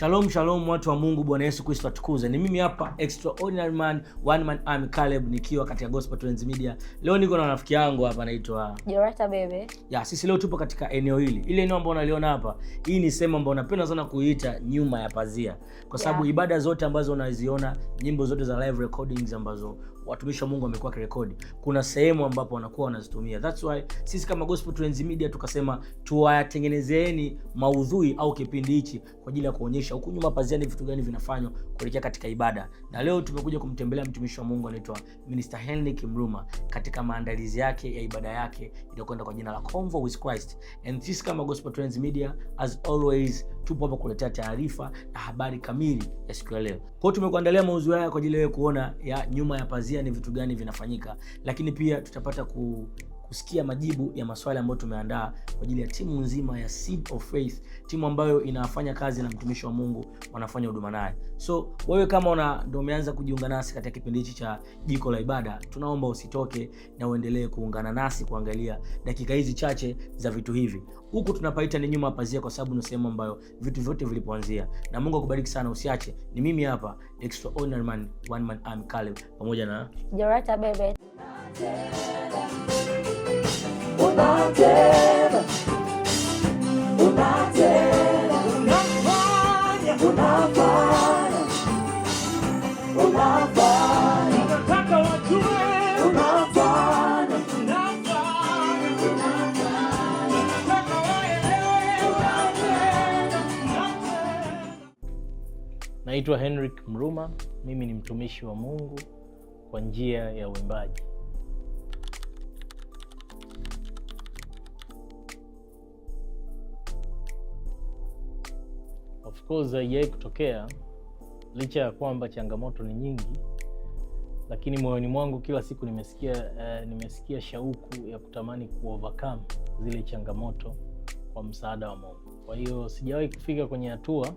Shalom shalom watu wa Mungu, Bwana Yesu Kristo atukuze. Ni mimi hapa Extraordinary Man, One Man Army Caleb, nikiwa katika Gospel Trends Media. Leo niko na rafiki yangu hapa anaitwa Jorata Bebe. Sisi leo tupo katika eneo hili. Ile eneo ambalo unaliona hapa, hii ni sehemu ambayo napenda sana kuiita nyuma ya pazia. Kwa sababu ibada zote ambazo unaziona, nyimbo zote za live recordings ambazo watumishi wa Mungu wamekuwa kirekodi, kuna sehemu ambapo wanakuwa wanazitumia. That's why sisi kama Gospel Trends Media tukasema tuwatengenezeeni maudhui au kipindi hichi kwa ajili ya kuonyesha huku nyuma pazia ni vitu gani vinafanywa kuelekea katika ibada. Na leo tumekuja kumtembelea mtumishi wa Mungu anaitwa Minister Henrik Mruma katika maandalizi yake ya ibada yake iliyokwenda kwa jina la Convo with Christ. And sisi kama Gospel Trends Media as always tupo hapa kuletea taarifa na habari kamili ya siku ya leo. Kwa hiyo tumekuandalia maudhui haya kwa ajili ya kuona ya nyuma ya pazia ni vitu gani vinafanyika, lakini pia tutapata kusikia majibu ya maswali ambayo tumeandaa kwa ajili ya timu nzima ya Seed of Faith, timu ambayo inafanya kazi na mtumishi wa Mungu, wanafanya huduma naye. So wewe kama ndio umeanza kujiunga nasi katika kipindi hichi cha Jiko la Ibada, tunaomba usitoke na uendelee kuungana nasi kuangalia dakika hizi chache za vitu hivi. Huku tunapaita ni nyuma pazia kwa sababu ni sehemu ambayo vitu vyote vilipoanzia. Na Mungu akubariki sana, usiache. Ni mimi hapa Extraordinary Man, One Man Army Caleb, pamoja na Jorata Bebe. Naitwa Henrik Mruma, mimi ni mtumishi wa Mungu kwa njia ya uimbaji. Of course haijai kutokea, licha ya kwamba changamoto ni nyingi, lakini moyoni mwangu kila siku nimesikia shauku ya kutamani kuovercome zile changamoto kwa msaada wa Mungu. Kwa hiyo sijawahi kufika kwenye hatua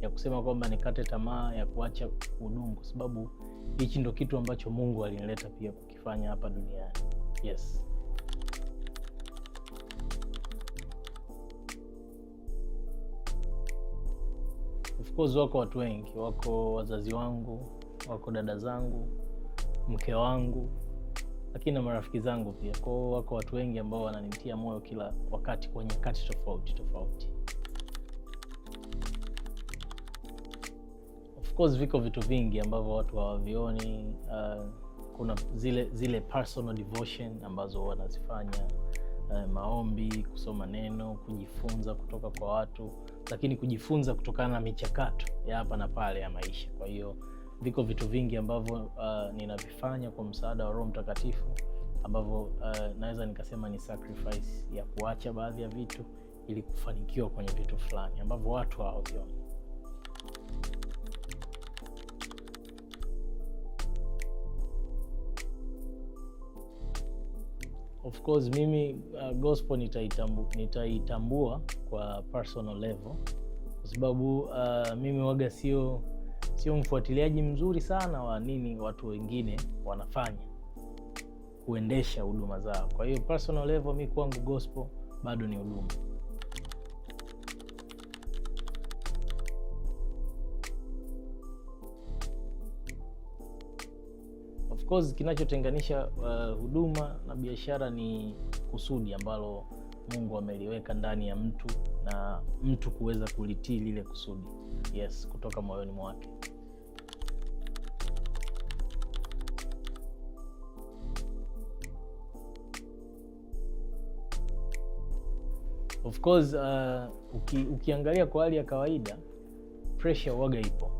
ya kusema kwamba nikate tamaa ya kuacha kuhudumu, kwa sababu hichi ndo kitu ambacho Mungu alinileta pia kukifanya hapa duniani. Yes. Of course wako watu wengi, wako wazazi wangu, wako dada zangu, mke wangu, lakini na marafiki zangu pia. Kwa hiyo wako watu wengi ambao wananitia moyo kila wakati kwenye nyakati tofauti. Of course viko vitu vingi ambavyo watu hawavioni. Kuna zile personal devotion ambazo wanazifanya, maombi, kusoma neno, kujifunza kutoka kwa watu, lakini kujifunza kutokana na michakato ya hapa na pale ya maisha. Kwa hiyo viko vitu vingi ambavyo ninavifanya kwa msaada wa Roho Mtakatifu, ambavyo naweza nikasema ni sacrifice ya kuacha baadhi ya vitu ili kufanikiwa kwenye vitu fulani ambavyo watu hawavioni. Of course mimi gospel nitaitambua kwa personal level, kwa sababu mimi waga sio mfuatiliaji mzuri sana wa nini watu wengine wanafanya kuendesha huduma zao. Kwa hiyo personal level mimi kwangu gospel bado ni huduma. Of course kinachotenganisha huduma na biashara ni kusudi ambalo Mungu ameliweka ndani ya mtu na mtu kuweza kulitii lile kusudi. Yes, kutoka moyoni mwake. Of course ukiangalia kwa hali ya kawaida pressure waga ipo.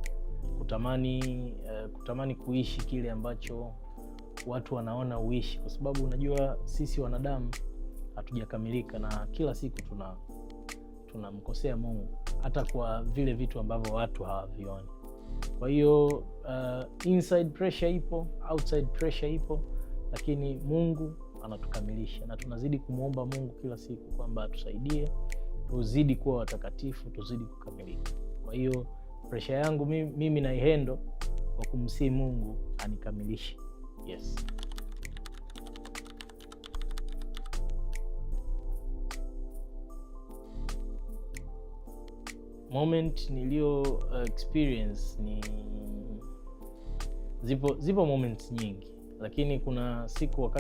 Kutamani kuishi kile ambacho watu wanaona uishi, kwa sababu unajua sisi wanadamu hatujakamilika na kila siku tunamkosea Mungu hata kwa vile vitu ambavyo watu hawavioni. Kwa hiyo inside pressure ipo, outside pressure ipo, lakini Mungu anatukamilisha na tunazidi kumuomba Mungu kila siku kwamba atusaidie tuzidi kuwa watakatifu, tuzidi kukamilika. Kwa hiyo pressure yangu mimi na ihendo kwa kumsihi Mungu anikamilishe. Yes. moment nilio experience ni zipo moments nyingi, lakini kuna siku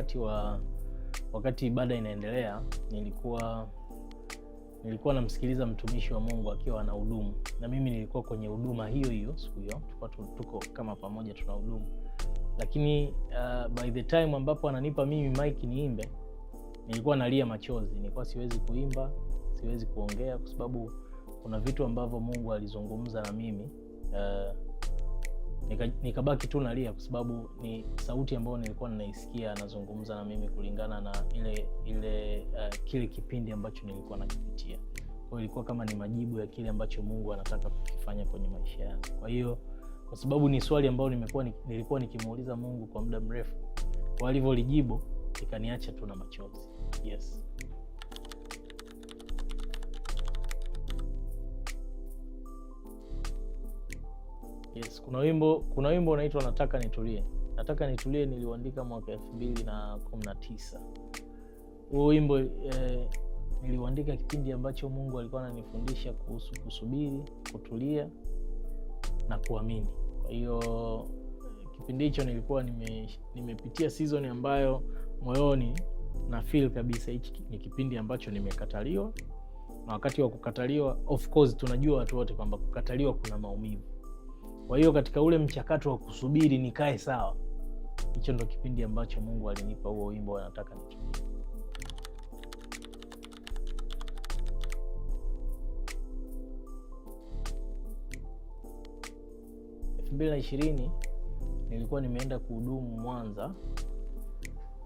wakati ibada inaendelea, nilikuwa namsikiliza mtumishi wa Mungu akiwa anahudumu, na mimi nilikuwa kwenye huduma hiyo siku hiyo, tuko kama pamoja tunahudumu. Lakini by the time ambapo ananipa mimi mic niimbe, nilikuwa nalia machozi. Nilikuwa siwezi kuimba, siwezi kuongea, kwa sababu kuna vitu ambavyo Mungu alizungumza na mimi. Nikabaki tu nalia, kwa sababu ni sauti ambayo nilikuwa ninaisikia anazungumza na mimi kulingana na kile kipindi ambacho nilikuwa nakipitia. Kwa hiyo ilikuwa kama ni majibu ya kile ambacho Mungu anataka kukifanya kwenye maisha yangu. Kwa hiyo kwa sababu ni swali ambalo nilikuwa nikimuuliza Mungu kwa muda mrefu, kwa alivyolijibu ikaniacha tu na machozi. Yes. Yes, kuna wimbo unaitwa Nataka Nitulie. Nataka Nitulie niliuandika mwaka 2019. Huo wimbo niliuandika kipindi ambacho Mungu alikuwa ananifundisha kuhusu kusubiri, kutulia na kuamini. Kwa hiyo kipindi hicho nilikuwa nimepitia season ambayo moyoni na feel kabisa hichi ni kipindi ambacho nimekataliwa, na wakati wa kukataliwa, of course tunajua watu wote kwamba kukataliwa kuna maumivu. Kwa hiyo katika ule mchakato wa kusubiri nikae sawa, hicho ndo kipindi ambacho Mungu alinipa huo wimbo Nataka Nitulie. Bila 20 nilikuwa nimeenda kuhudumu Mwanza.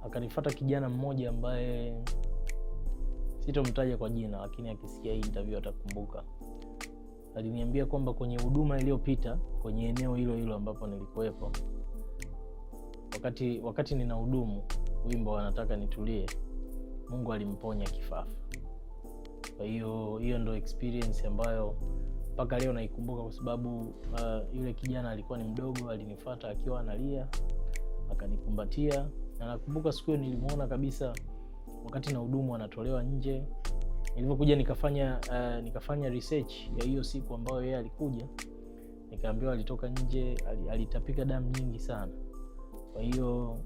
Akanifuata kijana mmoja ambaye sitomtaja kwa jina, lakini akisikia hii interview atakumbuka. Aliniambia kwamba kwenye huduma iliyopita kwenye eneo hilo ambapo nilikuwepo, wakati ninahudumu wimbo Nataka Nitulie, Mungu alimponya kifafa. Kwa hiyo ndo experience ambayo mpaka leo naikumbuka, kwa sababu yule kijana alikuwa ni mdogo, alinifuata akiwa analia, akanikumbatia, na nakumbuka siku hiyo nilimuona kabisa wakati na hudumu anatolewa nje. Nilipokuja nikafanya research ya hiyo siku ambayo yeye alikuja, nikaambiwa alitoka nje, alitapika damu nyingi sana. Kwa hiyo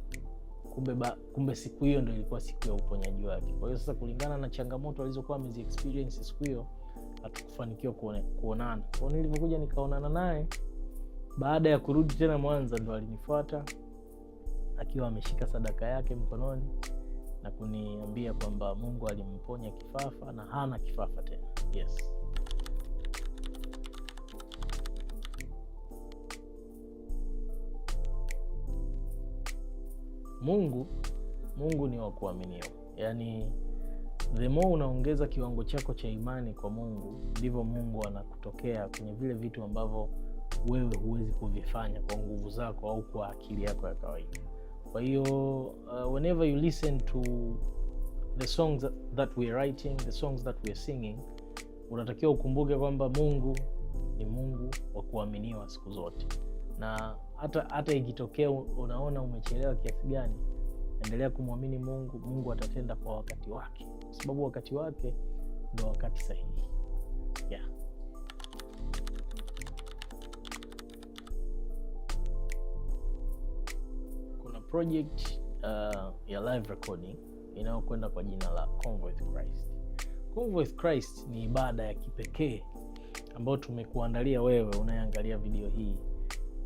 kumbe siku hiyo ndio ilikuwa siku ya uponyaji wake. Kwa hiyo sasa, kulingana na changamoto alizokuwa amezi experience siku hiyo, hatukufanikiwa kuonana. Kwa hiyo nilipokuja nikaonana naye baada ya kurudi tena Mwanza, ndo alinifuata akiwa ameshika sadaka yake mkononi na kuniambia kwamba Mungu alimponya kifafa na hana kifafa tena. Yes. Mungu ni wa kuaminiwa. Yaani the more unaongeza kiwango chako cha imani kwa Mungu, ndivyo Mungu anakutokea kwenye vile vitu ambavyo wewe huwezi kuvifanya kwa nguvu zako au kwa akili yako ya kawaida. Kwa hiyo whenever you listen to the songs that we are writing, the songs that we are singing, unatakiwa ukumbuke kwamba Mungu ni Mungu wa kuaminiwa siku zote. Na hata ikitokea unaona umechelewa kiasi gani, endelea kumwamini Mungu. Mungu atatenda kwa wakati wake, kwa sababu wakati wake ndio wakati sahihi. Yeah. Kuna project ya live recording inayokwenda kwa jina la Convo with Christ. Convo with Christ ni ibada ya kipekee ambayo tumekuandalia wewe unayeangalia video hii,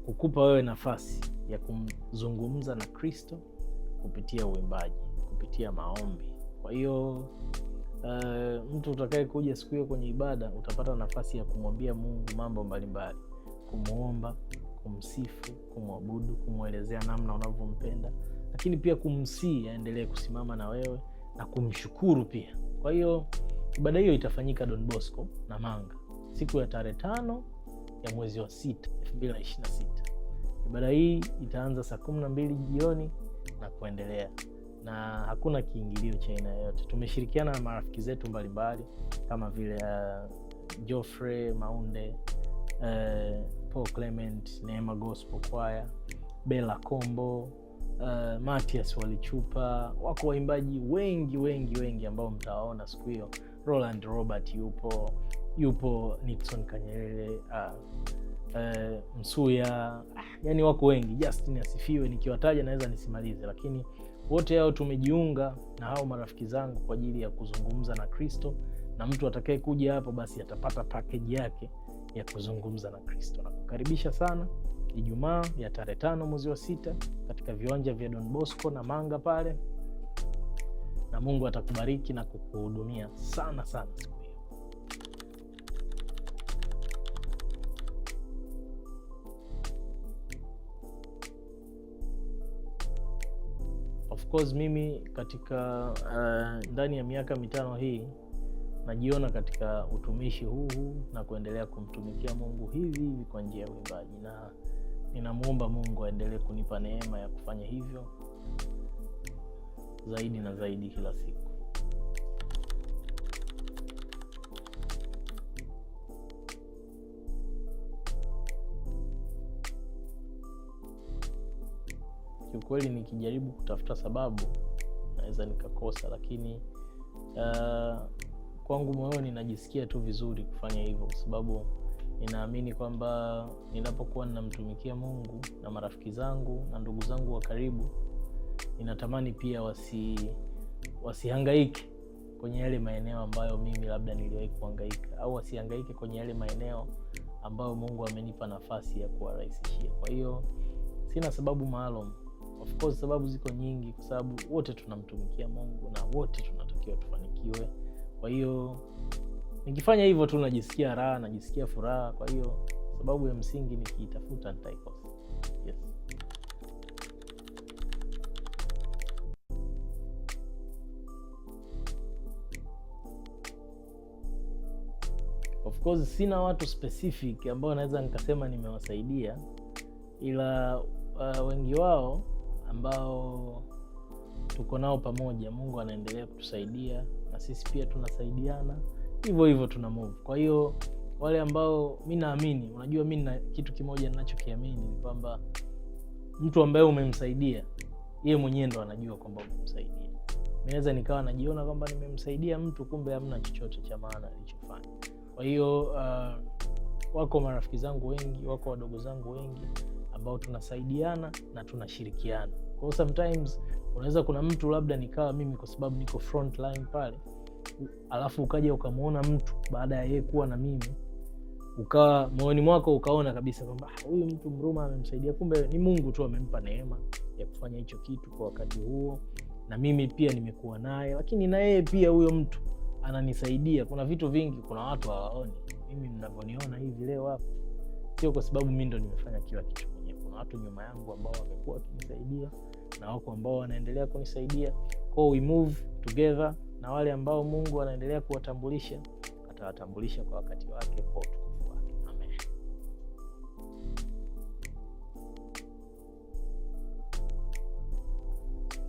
kukupa wewe nafasi ya kumzungumza na Kristo kupitia uimbaji, kupitia maombi. Kwa hiyo mtu utakaye kuja siku hiyo kwenye ibada utapata nafasi ya kumwambia Mungu mambo mbalimbali, kumuomba, kumsifu, kumwabudu, kumwelezea namna unavyompenda, lakini pia kumsii aendelee kusimama na wewe na kumshukuru pia. Kwa hiyo ibada hiyo itafanyika Don Bosco na Manga siku ya tarehe 5 ya mwezi wa 6 2026. Ibada hii itaanza saa 12 jioni na kuendelea, na hakuna kiingilio cha aina yoyote. Tumeshirikiana na marafiki zetu mbalimbali kama vile Geoffrey Maunde, Paul Clement, Neema Gospel Choir, Bella Kombo, Matias Walichupa. Wako waimbaji wengi ambao mtawaona siku hiyo. Roland Robert yupo, yupo Nixon Kanyerere, Msuya, yani wako wengi, Justin asifiwe, nikiwataja naweza nisimalize, lakini wote hao tumejiunga na hao marafiki zangu kwa ajili ya kuzungumza na Kristo, na mtu atakaye kuja hapo basi atapata package yake ya kuzungumza na Kristo. Na kukaribisha sana Ijumaa ya tarehe 5 mwezi wa 6 katika viwanja vya Don Bosco na Manga pale, na Mungu atakubariki na kukuhudumia sana sana siku hiyo. Of course mimi katika ndani ya miaka 5 hii najiona katika utumishi huu na kuendelea kumtumikia Mungu hivi kwa njia ya uimbaji, na ninamuomba Mungu aendelee kunipa neema ya kufanya hivyo zaidi na zaidi kila siku. Kiukweli nikijaribu kutafuta sababu naweza nikakosa, lakini kwangu moyoni najisikia tu vizuri kufanya hivyo, kwa sababu ninaamini kwamba ninapokuwa ninamtumikia Mungu na marafiki zangu na ndugu zangu wa karibu, ninatamani pia wasihangaike kwenye yale maeneo ambayo mimi labda niliwahi kuhangaika, au wasihangaike kwenye yale maeneo ambayo Mungu amenipa nafasi ya kuwarahisishia. Kwa hiyo sina sababu maalum. Of course sababu ziko nyingi, kwa sababu wote tunamtumikia Mungu na wote tunatakiwa tufanikiwe. Kwa hiyo nikifanya hivyo tu najisikia raha, najisikia furaha. Kwa hiyo sababu ya msingi nikiitafuta nitaikosa. Yes. Of course sina watu specific ambao naweza nikasema nimewasaidia, ila wengi wao ambao tuko nao pamoja, Mungu anaendelea kutusaidia na sisi pia tunasaidiana, hivyo hivyo tuna move. Kwa hiyo wale ambao mimi naamini, unajua mimi na kitu kimoja ninachokiamini ni kwamba mtu ambaye umemsaidia yeye mwenyewe ndo anajua kwamba umemsaidia. Naweza nikawa najiona kwamba nimemsaidia mtu, kumbe hamna chochote cha maana alichofanya. Kwa hiyo wako marafiki zangu wengi, wako wadogo zangu wengi ambao tunasaidiana na tunashirikiana. Kwa sometimes unaweza kuna mtu labda nikawa mimi kwa sababu niko front line pale, alafu ukaja ukamuona mtu baada ya yeye kuwa na mimi, ukawa moyoni mwako ukaona kabisa kwamba huyu mtu Mruma amemsaidia, kumbe ni Mungu tu amempa neema ya kufanya hicho kitu kwa wakati huo, na mimi pia nimekuwa naye, lakini na yeye pia huyo mtu ananisaidia. Kuna vitu vingi kuna watu hawaoni, mimi mnavyoniona hivi leo hapa sio kwa sababu mimi ndo nimefanya kila kitu mwenyewe. Kuna watu nyuma yangu ambao wamekuwa wakinisaidia na wako ambao wanaendelea kunisaidia. Kwa we move together, na wale ambao Mungu anaendelea kuwatambulisha atawatambulisha kwa wakati wake, kwa utukufu wake. Amen.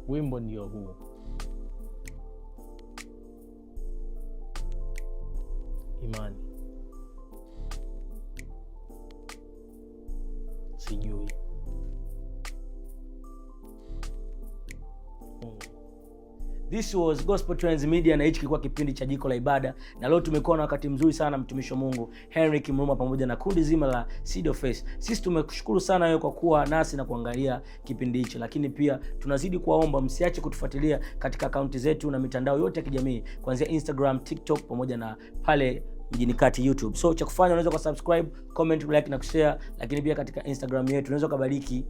Wimbo ndio huu. Imani. Sijui. This was Gospel Trends Media, na hichi kilikuwa kipindi cha Jiko la Ibada, na leo tumekuwa na wakati mzuri sana mtumishi wa Mungu Henrik Mruma pamoja na kundi zima la Seed of Faith. Sisi tumekushukuru sana wewe kwa kuwa nasi na kuangalia kipindi hicho, lakini pia tunazidi kuwaomba msiache kutufuatilia katika akaunti zetu na mitandao yote ya kijamii kuanzia Instagram, TikTok pamoja na pale mjini kati YouTube. So cha kufanya unaweza kusubscribe, comment, like na kushare, lakini pia katika Instagram yetu unaweza kubariki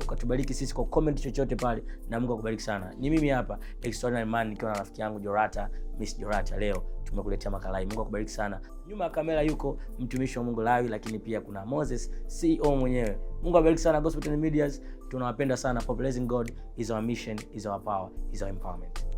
ukatubariki sisi kwa comment chochote pale, na Mungu akubariki sana. Ni mimi hapa Extraordinary Man nikiwa na rafiki yangu Jorata, Miss Jorata. Leo tumekuletea makala hii. Mungu akubariki sana. Nyuma ya kamera yuko mtumishi wa Mungu Lawi, lakini pia kuna Moses, CEO mwenyewe. Mungu akubariki sana. Gospel Trends Media tunawapenda sana. Popularizing God is our mission, is our power, is our empowerment.